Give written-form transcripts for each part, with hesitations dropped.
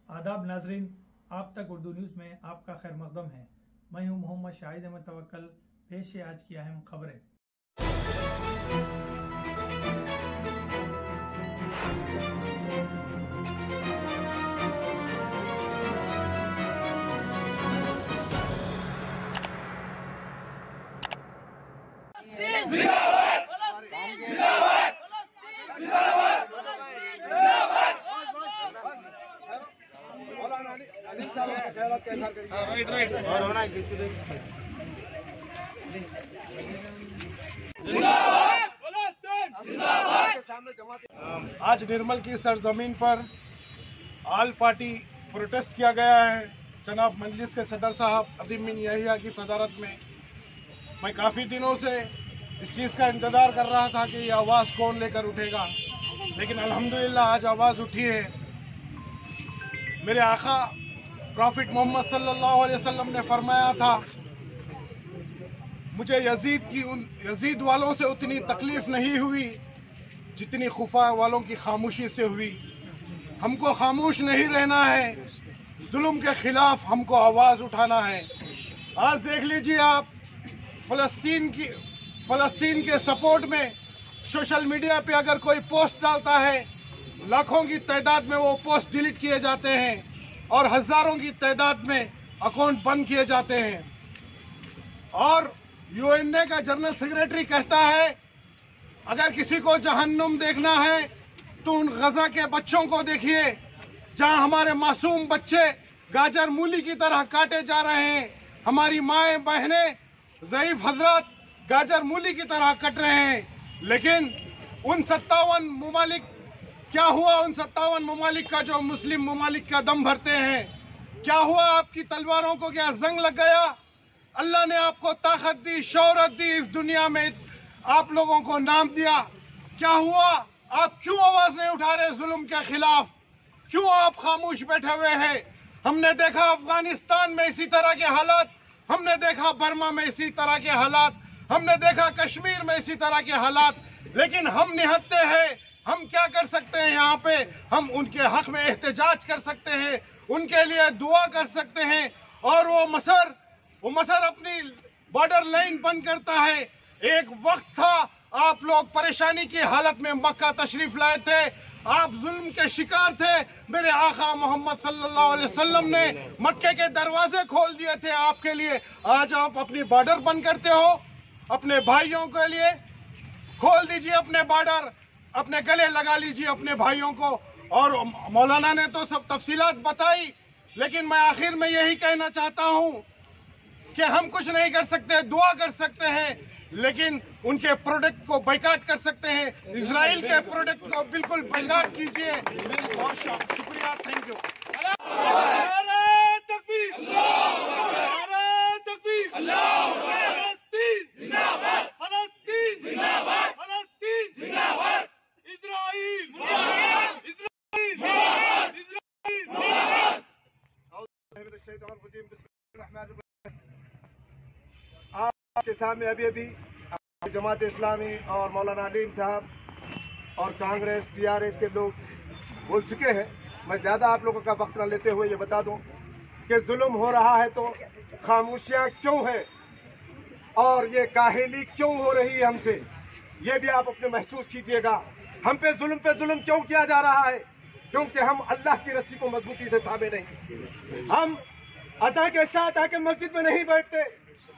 आदाब नाजरीन, आप तक उर्दू न्यूज़ में आपका खैर मकदम है। मैं हूं मोहम्मद शाहिद अहमद तवक्कल। पेश है आज की अहम खबरें। आज निर्मल की सरजमीन पर आल पार्टी प्रोटेस्ट किया गया है। जनाब मजलिस के सदर साहब अजीम बिन यहिया की सदारत में मैं काफ़ी दिनों से इस चीज़ का इंतज़ार कर रहा था कि ये आवाज़ कौन लेकर उठेगा, लेकिन अल्हम्दुलिल्लाह आज आवाज़ उठी है। मेरे आका प्रॉफिट मोहम्मद सल्लल्लाहु अलैहि वसल्लम ने फरमाया था, मुझे यजीद वालों से उतनी तकलीफ नहीं हुई जितनी खुफा वालों की खामोशी से हुई। हमको खामोश नहीं रहना है, जुल्म के खिलाफ हमको आवाज़ उठाना है। आज देख लीजिए आप, फ़लस्तीन के सपोर्ट में सोशल मीडिया पे अगर कोई पोस्ट डालता है, लाखों की तादाद में वो पोस्ट डिलीट किए जाते हैं और हजारों की तादाद में अकाउंट बंद किए जाते हैं। और यूएनए का जनरल सेक्रेटरी कहता है, अगर किसी को जहन्नुम देखना है तो उन गजा के बच्चों को देखिए, जहां हमारे मासूम बच्चे गाजर मूली की तरह काटे जा रहे हैं। हमारी माएं बहनें ज़ईफ हजरत गाजर मूली की तरह कट रहे हैं। लेकिन उन 57 ममालिक क्या हुआ? उन 57 ममालिक का जो मुस्लिम ममालिक का दम भरते हैं, क्या हुआ? आपकी तलवारों को क्या जंग लग गया? अल्लाह ने आपको ताकत दी, शोहरत दी, इस दुनिया में आप लोगों को नाम दिया। क्या हुआ? आप क्यों आवाज नहीं उठा रहे जुल्म के खिलाफ? क्यों आप खामोश बैठे हुए हैं? हमने देखा अफगानिस्तान में इसी तरह के हालात, हमने देखा बर्मा में इसी तरह के हालात, हमने देखा कश्मीर में इसी तरह के हालात, लेकिन हम निहत्ते हैं। हम क्या कर सकते हैं? यहाँ पे हम उनके हक में एहतजाज कर सकते हैं, उनके लिए दुआ कर सकते हैं। और वो मसर अपनी बॉर्डर लाइन बंद करता है। एक वक्त था आप लोग परेशानी की हालत में मक्का तशरीफ लाए थे, आप जुल्म के शिकार थे। मेरे आका मोहम्मद सल्लल्लाहु अलैहि वसल्लम ने मक्के के दरवाजे खोल दिए थे आपके लिए। आज आप अपनी बॉर्डर बंद करते हो। अपने भाइयों के लिए खोल दीजिए अपने बॉर्डर, अपने गले लगा लीजिए अपने भाइयों को। और मौलाना ने तो सब तफसीलात बताई, लेकिन मैं आखिर में यही कहना चाहता हूं कि हम कुछ नहीं कर सकते, दुआ कर सकते हैं, लेकिन उनके प्रोडक्ट को बाइकाट कर सकते हैं। इजराइल के प्रोडक्ट को बिल्कुल बाइकाट कीजिए। बहुत शुक्रिया, थैंक यू। आपके सामने अभी जमात इस्लामी और मौलाना अलीम साहब और कांग्रेस टीआरएस के लोग बोल चुके हैं। मैं ज्यादा आप लोगों का वक्त न लेते हुए ये बता दूं कि जुल्म हो रहा है तो खामोशियां क्यों है और ये काहिली क्यों हो रही है हमसे, ये भी आप अपने महसूस कीजिएगा। हम पे जुल्म क्यों किया जा रहा है? क्योंकि हम अल्लाह की रस्सी को मजबूती से थामे नहीं। हम अज़ा के साथ आके मस्जिद में नहीं बैठते,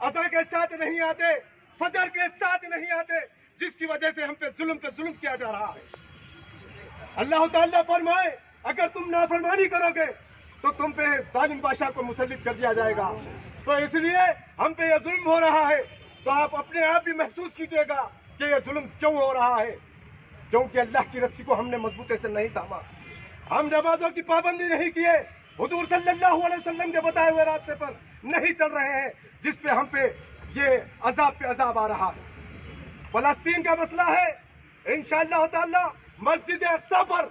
अज़ा के साथ नहीं आते, फजर के साथ नहीं आते, जिसकी वजह से हम पे जुल्म किया जा रहा है। अल्लाह ताला फरमाए, अगर तुम नाफरमानी करोगे तो तुम पे जालिम बादशाह को मुसल्लित कर दिया जाएगा। तो इसलिए हम पे ये जुल्म हो रहा है, तो आप अपने आप भी महसूस कीजिएगा कि ये जुल्म क्यों हो रहा है। क्योंकि अल्लाह की रस्सी को हमने मजबूती से नहीं थामा, हम नमाजों की पाबंदी नहीं किए, हुजूर सल्लल्लाहु अलैहि वसल्लम के बताए हुए रास्ते पर नहीं चल रहे हैं, जिस पे हम पे ये अजाब पे अजाब आ रहा है। फलस्तीन का मसला है, इंशाअल्लाह ताला मस्जिद अक्सा पर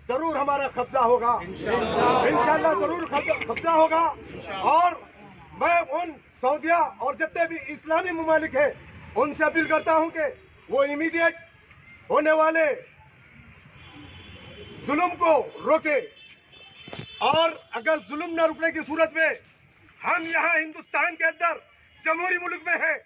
जरूर हमारा कब्जा होगा, इंशाअल्लाह जरूर कब्जा होगा। और मैं उन सऊदिया और जितने भी इस्लामी ममालिक है उनसे अपील करता हूं कि वो इमीडिएट होने वाले जुल्म को रोके। और अगर जुल्म न रुकने की सूरत में हम यहाँ हिंदुस्तान के अंदर जमहूरी मुल्क में हैं,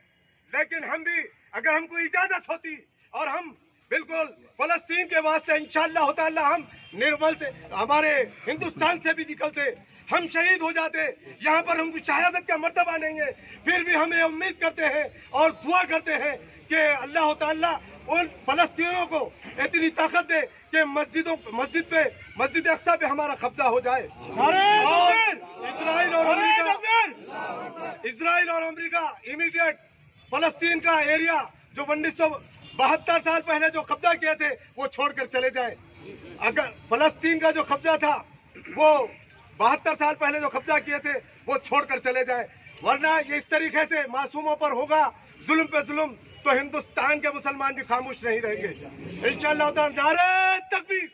लेकिन हम भी अगर हमको इजाजत होती और हम बिल्कुल फलस्तीन के वास्ते इंशाअल्लाह ताला हम निर्मल से हमारे हिंदुस्तान से भी निकलते, हम शहीद हो जाते। यहाँ पर हमको शहादत का मर्तबा नहीं है, फिर भी हम ये उम्मीद करते हैं और दुआ करते हैं कि अल्लाह ताला उन फलस्तीनियों को इतनी ताकत दे कि मस्जिद अक्सा पे हमारा कब्जा हो जाए। और इजराइल और अमेरिका इमीडिएट फलस्तीन का एरिया जो 1972 साल पहले जो कब्जा किए थे वो छोड़कर चले जाए। अगर फलस्तीन का जो कब्जा था वो 72 साल पहले जो कब्जा किए थे वो छोड़कर चले जाए, वरना ये इस तरीके से मासूमों पर होगा जुल्म पे जुल्म तो हिंदुस्तान के मुसलमान भी खामोश नहीं रहेंगे इंशाअल्लाह ताला। नारे तकबीर।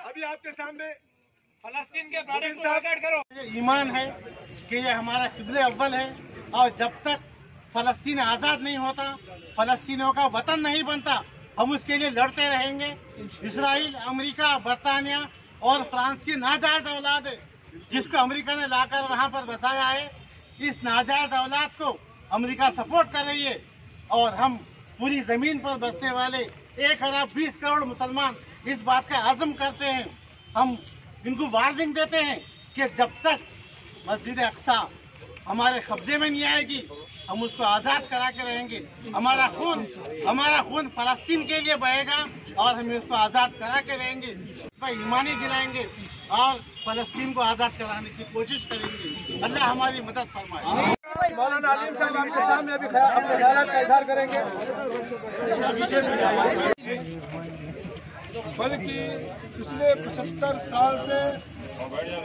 अभी आपके सामने फलस्तीन के प्रोजेक्ट करो। ईमान है कि ये हमारा किबले अव्वल है और जब तक फलस्तीन आज़ाद नहीं होता, फलस्तीनियों का वतन नहीं बनता, हम उसके लिए लड़ते रहेंगे। इसराइल, अमेरिका, बरतानिया और फ्रांस की नाजायज औलाद है जिसको अमेरिका ने लाकर वहां पर बसाया है, इस नाजायज औलाद को अमेरिका सपोर्ट कर रही है। और हम पूरी जमीन पर बसने वाले 1 अरब 20 करोड़ मुसलमान इस बात का आज़म करते हैं, हम इनको वार्निंग देते हैं कि जब तक मस्जिद अक्सा हमारे कब्जे में नहीं आएगी हम उसको आज़ाद करा के रहेंगे। हमारा खून फलस्तीन के लिए बहेगा और हम उसको आज़ाद करा के रहेंगे, ईमानी दिलाएंगे और फलस्तीन को आज़ाद कराने की कोशिश करेंगे। अल्लाह हमारी मदद फरमाए। मौलाना अलीम साहब आपके सामने अभी अपने ख्यालात का इजहार करेंगे। बल्कि पिछले 75 साल से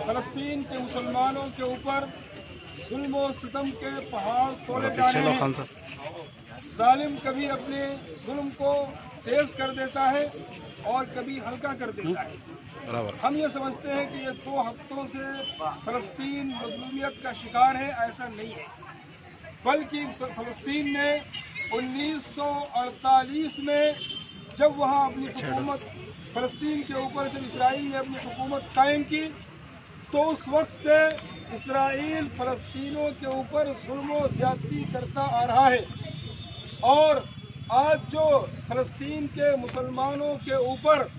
फलस्तीन के मुसलमानों के ऊपर जुल्म और सितम के पहाड़ तोड़े जा रहे हैं। जालिम कभी अपने जुल्म को तेज कर देता है और कभी हल्का कर देता है। हम ये समझते हैं कि ये 2 हफ्तों से फलस्तीन मजलूमियत का शिकार है, ऐसा नहीं है, बल्कि फलस्तीन ने 1948 में जब वहाँ अपनी हुकूमत फलस्तीन के ऊपर जब इसराइल ने अपनी हुकूमत कायम की तो उस वक्त से इसराइल फलस्तीनों के ऊपर जुल्म और ज्यादती करता आ रहा है। और आज जो फलस्तीन के मुसलमानों के ऊपर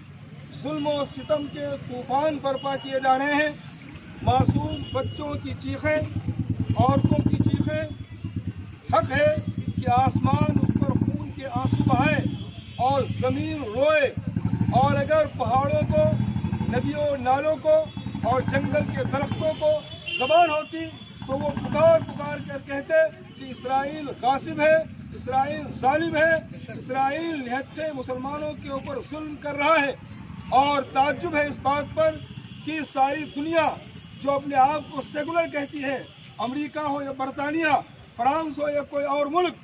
जुल्म और सितम के तूफान बर्पा किए जा रहे हैं, मासूम बच्चों की चीखें, औरतों की चीखें, हक है कि आसमान उस पर खून के आंसू बहाए और ज़मीन रोए। और अगर पहाड़ों को, नदियों नालों को और जंगल के दरख्तों को ज़बान होती तो वो पुकार पुकार कर कहते कि इसराइल गासिब है, इसराइल जालिम है, इसराइल निहत्थे मुसलमानों के ऊपर जुल्म कर रहा है। और ताज्जुब है इस बात पर कि सारी दुनिया जो अपने आप को सेकुलर कहती है, अमेरिका हो या बरतानिया, फ्रांस हो या कोई और मुल्क,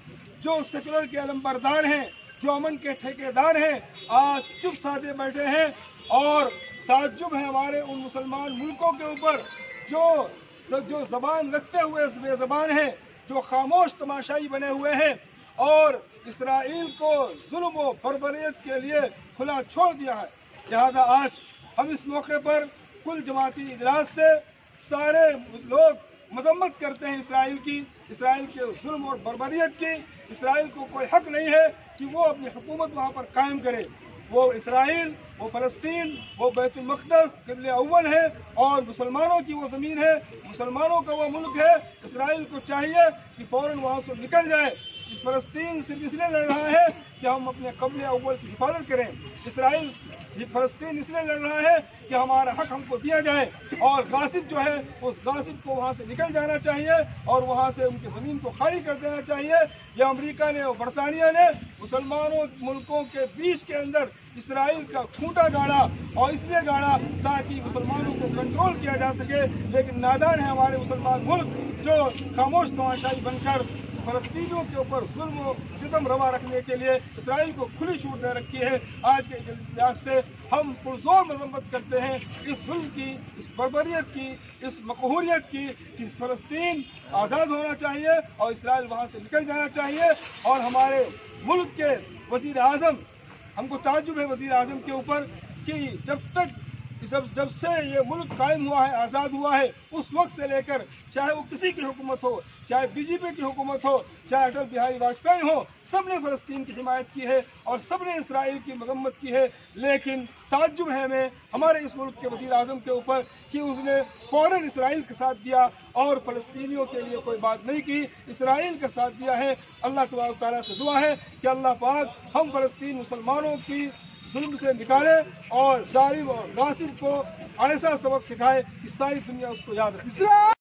जो सेकुलर के अलंबरदार हैं, जो अमन के ठेकेदार हैं, आज चुप साधे बैठे हैं। और ताज्जुब है हमारे उन मुसलमान मुल्कों के ऊपर जो जबान रखते हुए बेज़बान हैं, जो खामोश तमाशाई बने हुए हैं और इसराइल को जुल्म व बर्बरियत के लिए खुला छोड़ दिया है। लिहाजा आज हम इस मौके पर कुल जमाती इजलास से सारे लोग मजम्मत करते हैं इसराइल की, इसराइल के जुल्म और बर्बरियत की। इसराइल को कोई हक नहीं है कि वो अपनी हुकूमत वहाँ पर कायम करे। वो इसराइल, वो फलस्तीन, वो बैतुल मक़दस क़िबले अव्वल है और मुसलमानों की वो ज़मीन है, मुसलमानों का वो मुल्क है। इसराइल को चाहिए कि फ़ौरन वहाँ से निकल जाए। इस फलस्तीन सिर्फ इसलिए लड़ रहा है कि हम अपने क़िबले अव्वल की हिफाजत करें। इसराइल फलस्तीन इसलिए लड़ रहा है कि हमारा हक हमको दिया जाए और गासिब जो है उस गासिब को वहाँ से निकल जाना चाहिए और वहाँ से उनकी ज़मीन को खाली कर देना चाहिए। यह अमेरिका ने और बरतानिया ने मुसलमानों मुल्कों के बीच के अंदर इसराइल का खूंटा गाड़ा और इसलिए गाड़ा ताकि मुसलमानों को कंट्रोल किया जा सके। लेकिन नादान है हमारे मुसलमान मुल्क जो खामोश तमाशाई बनकर फलस्तीनियों के ऊपर जुल्म और सितम रवा रखने के लिए इसराइल को खुली छूट दे रखी है। आज के इजलास से हम पुरजोर मजम्मत करते हैं इस जुल्म की, इस बर्बरियत की, इस मकहूरियत की कि फलस्तीन आज़ाद होना चाहिए और इसराइल वहाँ से निकल जाना चाहिए। और हमारे मुल्क के वज़ीर आज़म, हमको ताज्जुब है वज़ीर आज़म के ऊपर कि जब तक जब से ये मुल्क कायम हुआ है, आज़ाद हुआ है, उस वक्त से लेकर चाहे वो किसी की हुकूमत हो, चाहे बीजेपी की हुकूमत हो, चाहे अटल बिहारी वाजपेयी हो, सब ने फ़लस्तीन की हिमायत की है और सब ने इसराइल की मजम्मत की है। लेकिन ताज्जुब है हमें हमारे इस मुल्क के वज़ीर आज़म के ऊपर कि उसने फ़ौरन इसराइल का साथ दिया और फ़लस्तीनियों के लिए कोई बात नहीं की, इसराइल का साथ दिया है। अल्लाह तबारक व तआला से दुआ है कि अल्लाह पाक हम फ़लस्तीन मुसलमानों की जुल्म से निकाले और जालिम और गासिब को ऐसा सबक सिखाए कि सारी दुनिया उसको याद रखे।